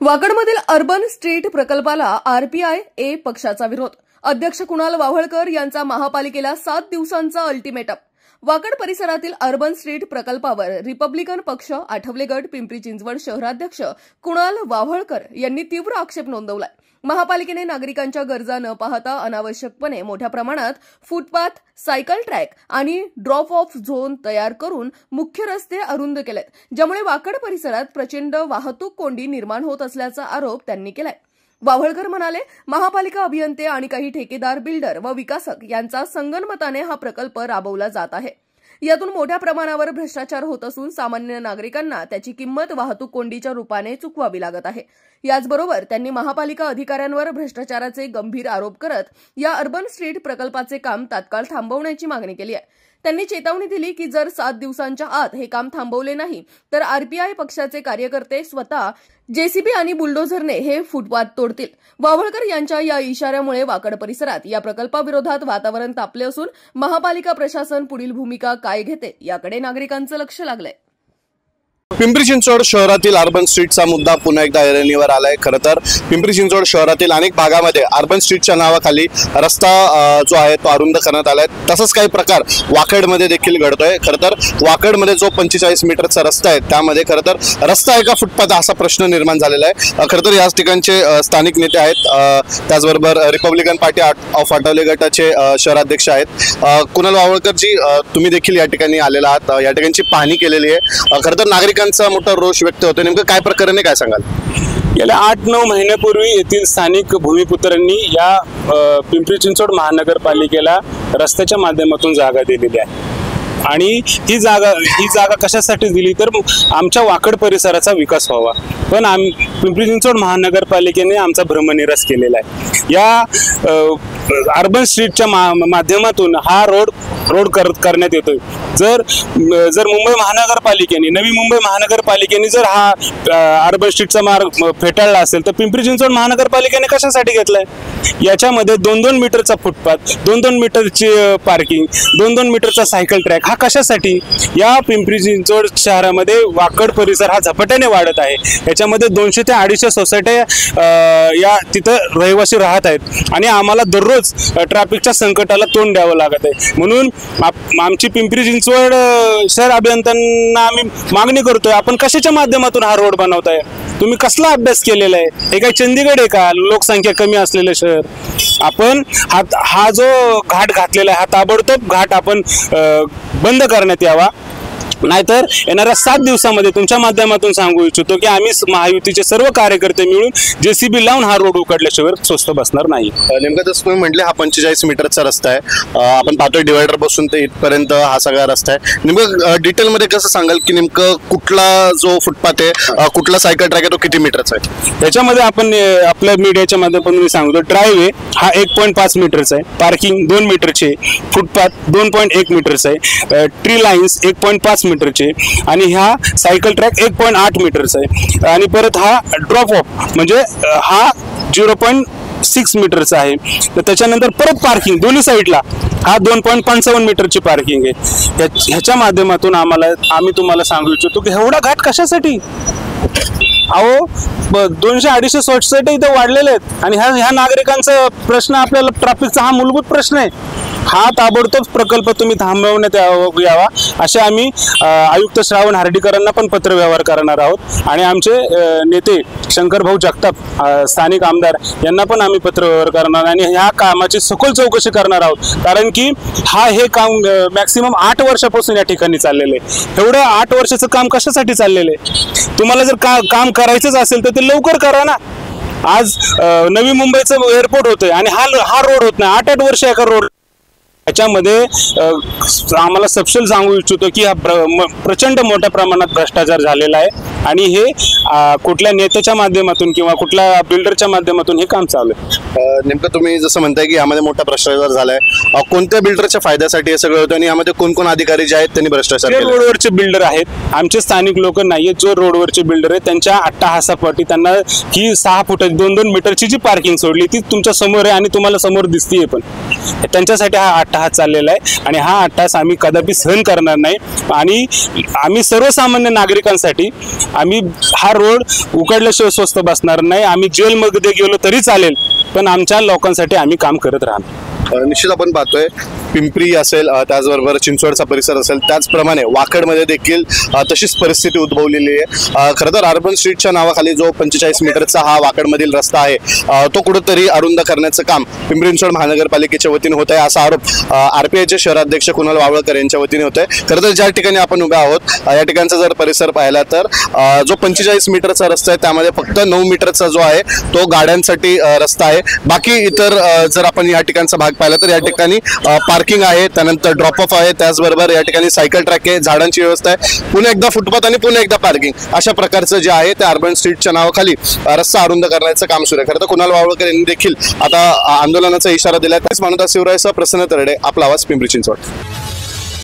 वाकडमधील urban street प्रकल्पाला RPI ए पक्षाचा विरोध. अध्यक्ष कुणाल वाव्हळकर यांचा महापालिकेला 7 दिवसांचा अल्टिमेटम. वाकड परिसरातील अर्बन स्ट्रीट प्रकल्पावर रिपब्लिकन पक्ष आठवले गट पिंपरी चिंचवड शहराध्यक्ष कुणाल वाव्हळकर यांनी तीव्र आक्षेप नोंदवलाय. महापालिकेने नागरिकांच्या गरजा न पाहता अनावश्यकपणे मोठ्या प्रमाणात फुटपाथ, सायकल ट्रॅक आणि ड्रॉप ऑफ झोन तयार करून मुख्य रस्ते अरुंद केलेत, ज्यामुळे वाकड परिसरात प्रचंड वाहतूक कोंडी निर्माण होत असल्याचा आरोप त्यांनी केलाय. वाव्हळकर म्हणाले, महापालिका अभियंते आणि काही ठेकेदार, बिल्डर व विकासक यांचा संगनमताने हा प्रकल्प राबवला जात आहे. यातून मोठ्या प्रमाणावर भ्रष्टाचार होत असून सामान्य नागरिकांना त्याची किंमत वाहतूक कोंडीच्या रूपाने चुकवावी लागत आहे. याचबरोबर त्यांनी महापालिका अधिकाऱ्यांवर भ्रष्टाचाराचे गंभीर आरोप करत या अर्बन स्ट्रीट प्रकल्पाचे काम तात्काळ थांबवण्याची मागणी केली आहे. त्यांनी चेतावणी दिली की जर 7 दिवसांच्या आत हे काम थांबवले नाही तर आरपीआय पक्षाचे कार्यकर्ते स्वतः जेसीबी आणि बुलडोझरने हे फुटपाथ तोडतील. वाव्हळकर यांच्या या इशाऱ्यामुळे वाकड परिसरात या प्रकल्पाविरोधात वातावरण तापले असून महापालिका प्रशासन पुढील भूमिका काय घेते याकडे नागरिकांचं लक्ष लागलंय. पिंपरी चिंचवड शहरातील अर्बन स्ट्रीटचा मुद्दा पुन्हा एकदा ऐरणीवर आलाय. खरं तर पिंपरी चिंचवड शहरातील अनेक भागामध्ये अर्बन स्ट्रीटच्या नावाखाली रस्ता जो आहे तो अरुंद करण्यात आलाय. तसंच काही प्रकार वाकडमध्ये देखील घडतोय. खरं तर वाकडमध्ये जो 45 मीटरचा रस्ता आहे त्यामध्ये खरं तर रस्ता आहे का फुटपाथ असा प्रश्न निर्माण झालेला आहे. खरं तर याच ठिकाणचे स्थानिक नेते आहेत, त्याचबरोबर रिपब्लिकन पार्टी ऑफ आठवले गटाचे शहराध्यक्ष आहेत कुणाल वाव्हळकरजी, तुम्ही देखील या ठिकाणी आलेला आहात, या ठिकाणची पाहणी केलेली आहे. खरं तर नागरिकांचा मोठा रोष व्यक्त होतो. नेमकं काय प्रकरण आहे, काय सांगाल? गेल्या 8-9 महिन्यापूर्वी येथील स्थानिक भूमिपुत्रांनी या पिंपरी चिंचवड महानगरपालिकेला रस्त्याच्या माध्यमातून जागा दिलेली आहे आणि ही जागा कशासाठी दिली तर आमच्या वाकड परिसराचा विकास व्हावा. पण पिंपरी चिंचवड महानगरपालिकेने आमचा भ्रमनिरास केलेला आहे. या अर्बन स्ट्रीटच्या माध्यमातून हा रोड करण्यात येतोय. जर मुंबई महानगरपालिकेने, नवी मुंबई महानगरपालिकेने जर हा अर्बन स्ट्रीटचा मार्ग फेटाळला असेल तर पिंपरी चिंचवड महानगरपालिकेने कशासाठी घेतलाय? याच्यामध्ये 2-2 मीटरचा फुटपाथ, 2-2 मीटरची पार्किंग, 2-2 मीटरचा सायकल ट्रॅक, हा कशासाठी? या पिंपरी चिंचवड शहरामध्ये वाकड परिसर हा झपाट्याने वाढत आहे. याच्यामध्ये 200 ते 250 सोसायट्या या तिथं रहिवासी राहत आहेत आणि आम्हाला दररोज ट्रॅफिकच्या संकटाला तोंड द्यावं लागत आहे. म्हणून आमची पिंपरी चिंचवड शहर अभियंत्यांना आम्ही मागणी करतोय, आपण कशाच्या माध्यमातून हा रोड बनवताय? तुम्ही कसला अभ्यास केलेला आहे? हे काय चंदीगड आहे का, लोकसंख्या कमी असलेलं शहर? आपण हा जो घाट घातलेला आहे हा ताबडतोब घाट आपण बंद करण्यात यावा. नाहीतर येणाऱ्या 7 दिवसामध्ये तुमच्या माध्यमातून सांगू इच्छितो की आम्ही महायुतीचे सर्व कार्यकर्ते मिळून जेसीबी लावून हा रोड उकडल्याशिवाय स्वस्त बसणार नाही. नेमकं जसं तुम्ही म्हटले, हा 45 मीटरचा रस्ता आहे. आपण पाहतोय डिवायडर पासून ते इथपर्यंत हा सगळा रस्ता आहे. नेमकं डिटेलमध्ये कसं सांगाल की नेमकं कुठला जो फुटपाथ आहे, कुठला सायकल ट्रॅक आहे, तो किती मीटरचा आहे? त्याच्यामध्ये आपण आपल्या मीडियाच्या माध्यमातून सांगतो. ड्रायवे हा 1.5 मीटरचा आहे, पार्किंग 2 मीटरचे, फुटपाथ 2.1 मीटरचा आहे, ट्री लाईन्स 1.5 मीटरचे आणि हा सायकल ट्रॅक 1.8 मीटरचा आहे आणि परत हा ड्रॉप ऑफ म्हणजे हा 0.6 मीटरचा आहे. तर त्याच्यानंतर परत पार्किंग दोन्ही साईडला हा 2.55 मीटरची पार्किंग आहे. ह्याच्या माध्यमातून आम्ही तुम्हाला सांगू इच्छितो की एवढा घाट कशासाठी? अहो 200-250 सोसायटी इथं वाढलेले आहेत आणि ह्या नागरिकांचा प्रश्न, आपल्याला ट्रॅफिकचा हा मूलभूत प्रश्न आहे. हा ताबडतोब प्रकल्प तुम्ही थांबवण्यात यावा असे आम्ही आयुक्त श्रावण हार्डीकरांना पण पत्रव्यवहार करणार आहोत आणि आमचे नेते शंकरभाऊ जगताप, स्थानिक आमदार, यांना पण आम्ही पत्रव्यवहार करणार आणि ह्या कामाची सखोल चौकशी करणार आहोत. कारण की हे काम मॅक्सिमम 8 वर्षापासून या ठिकाणी चाललेलं आहे. एवढं 8 वर्षाचं काम कशासाठी चाललेलं आहे? तुम्हाला जर काम करायचंच असेल तर ते लवकर करा ना. आज नवी मुंबईचं एअरपोर्ट होतंय आणि हा रोड होत नाही. 8-8 वर्ष एका रोड. याच्यामध्ये आम्हाला सपशेल सांगू इच्छितो की हा प्रचंड मोठ्या प्रमाणात भ्रष्टाचार झालेला आहे आणि हे कुठल्या नेत्याच्या माध्यमातून किंवा कुठल्या बिल्डरच्या माध्यमातून हे काम चालू आहे. नेमकं तुम्ही जसं म्हणताय की यामध्ये मोठा भ्रष्टाचार झालाय, कोणत्या बिल्डरच्या फायद्यासाठी हे सगळं होतं आणि यामध्ये कोण अधिकारी जे आहेत त्यांनी भ्रष्टाचार केला? रोडवरचे बिल्डर आहेत, आमचे स्थानिक लोक नाहीयेत. जो रोडवरचे बिल्डर आहेत त्यांच्या अट्टाहासापोटी त्यांना ही 6 फुटाची 2-2 मीटरची जी पार्किंग सोडली ती तुमच्या समोर आहे आणि तुम्हाला समोर दिसतीये. पण त्यांच्यासाठी हा अट्टहास चाललेला आहे आणि हा अट्टहास आम्ही कदापि सहन करणार नाही। आणि आम्ही सर्वसामान्य नागरिकांसाठी आम्ही हा रोड उकडल्याशिवाय स्वस्त बसणार नाही। आम्ही जेलमध्ये गेलो तरी चालेल, पण आमच्या लोकांसाठी आम्ही काम करत राहणार। निश्चित आपण पाहतोय पिंपरी असेल, त्याचबरोबर चिंचवडचा परिसर असेल, त्याचप्रमाणे वाकडमध्ये देखील तशीच परिस्थिती उद्भवलेली आहे। खरं तर अर्बन स्ट्रीटच्या नावाखाली जो 45 मीटरचा हा वाकडमधील रस्ता आहे तो कुठेतरी अरुंद करण्याचं काम पिंपरी चिंचवड महानगरपालिकेच्या वतीने होत आहे, असा आरोप आरपीआयचे शहराध्यक्ष कुणाल वावळकर यांच्या वतीने होत आहे। खरं तर ज्या ठिकाणी आपण उभे आहोत या ठिकाणचा जर परिसर पाहिला तर जो 45 मीटरचा रस्ता आहे त्यामध्ये फक्त 9 मीटरचा जो आहे तो गाड्यांसाठी रस्ता आहे। बाकी इतर जर आपण या ठिकाणचा भाग पाहिला तर या ठिकाणी पार्किंग आहे, त्यानंतर ड्रॉप ऑफ आहे, त्याचबरोबर या ठिकाणी सायकल ट्रॅक आहे, झाडांची व्यवस्था आहे, पुन्हा एकदा फुटपाथ आणि पुन्हा एकदा पार्किंग, अशा प्रकारचं जे आहे ते अर्बन स्ट्रीटच्या नावाखाली रस्ता अरुंद करण्याचं काम सुरू आहे। खरं तर कुणाल वावळकर यांनी देखील आता आंदोलनाचा इशारा दिला आहे। त्याच मानवता शिवरायसह प्रसन्न तरडे, आपला आवाज, पिंपरी चिंचवड।